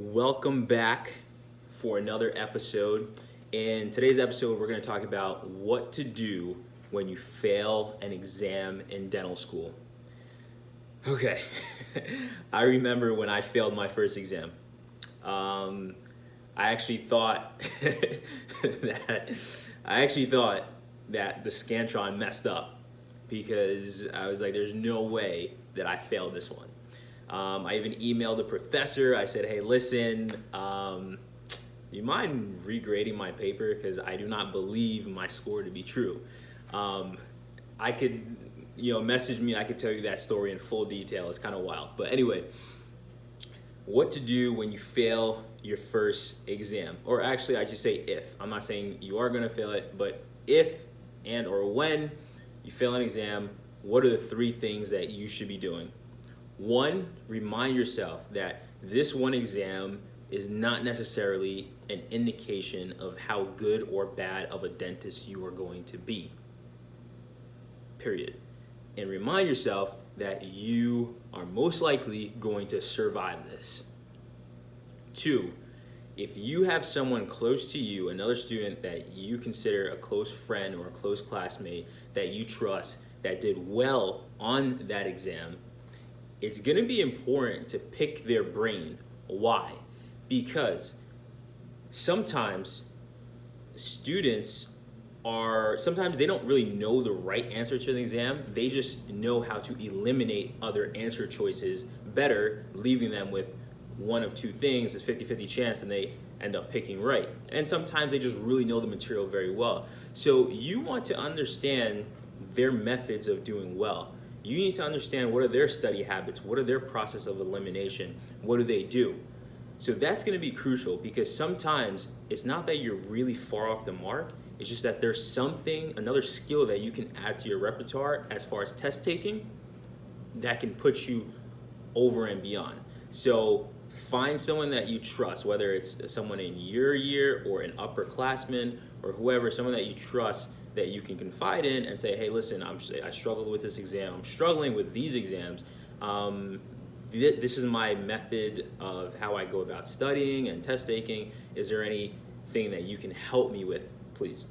Welcome back for another episode. In today's episode, we're going to talk about what to do when you fail an exam in dental school. Okay, I remember when I failed my first exam. I actually thought that the Scantron messed up because I was like, "There's no way that I failed this one." I even emailed the professor. I said, "Hey, listen, you mind regrading my paper because I do not believe my score to be true." I could, message me. I could tell you that story in full detail. It's kind of wild, but anyway, what to do when you fail your first exam, or actually, I should say if. I'm not saying you are going to fail it, but if and or when you fail an exam, what are the three things that you should be doing? One, remind yourself that this one exam is not necessarily an indication of how good or bad of a dentist you are going to be. Period. And remind yourself that you are most likely going to survive this. Two, if you have someone close to you, another student that you consider a close friend or a close classmate that you trust that did well on that exam, it's going to be important to pick their brain. Why? Because sometimes sometimes they don't really know the right answer to the exam. They just know how to eliminate other answer choices better, leaving them with one of two things, a 50-50 chance, and they end up picking right. And sometimes they just really know the material very well. So you want to understand their methods of doing well. You need to understand what are their study habits, what are their process of elimination, what do they do? So that's going to be crucial because sometimes it's not that you're really far off the mark, it's just that there's something, another skill that you can add to your repertoire as far as test taking that can put you over and beyond. So find someone that you trust, whether it's someone in your year or an upperclassman or whoever, someone that you trust that you can confide in and say, "Hey, listen, I struggled with this exam. I'm struggling with these exams. This is my method of how I go about studying and test taking. Is there anything that you can help me with, please?"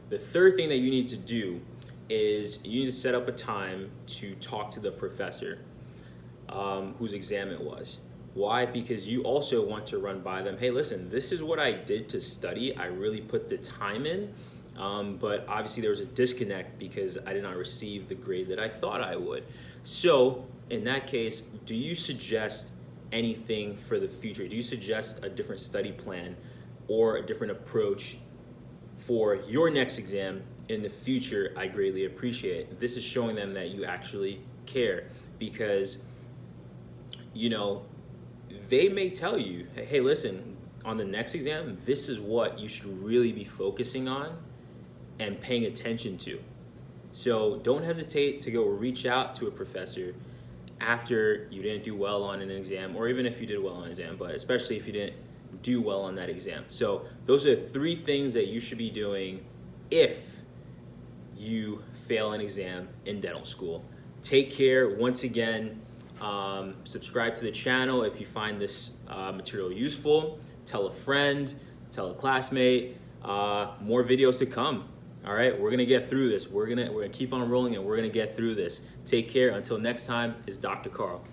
The third thing that you need to do is you need to set up a time to talk to the professor whose exam it was. Why? Because you also want to run by them, "Hey, listen, this is what I did to study. I really put the time in. But obviously there was a disconnect because I did not receive the grade that I thought I would." So in that case, do you suggest anything for the future? Do you suggest a different study plan or a different approach for your next exam in the future? I greatly appreciate it. This is showing them that you actually care because, they may tell you, "Hey, listen, on the next exam, this is what you should really be focusing on and paying attention to." So don't hesitate to go reach out to a professor after you didn't do well on an exam, or even if you did well on an exam, but especially if you didn't do well on that exam. So those are the three things that you should be doing if you fail an exam in dental school. Take care. Once again, subscribe to the channel if you find this material useful. Tell a friend, tell a classmate. More videos to come. All right, we're gonna get through this. We're gonna keep on rolling and we're gonna get through this. Take care. Until next time, it's Dr. Carl.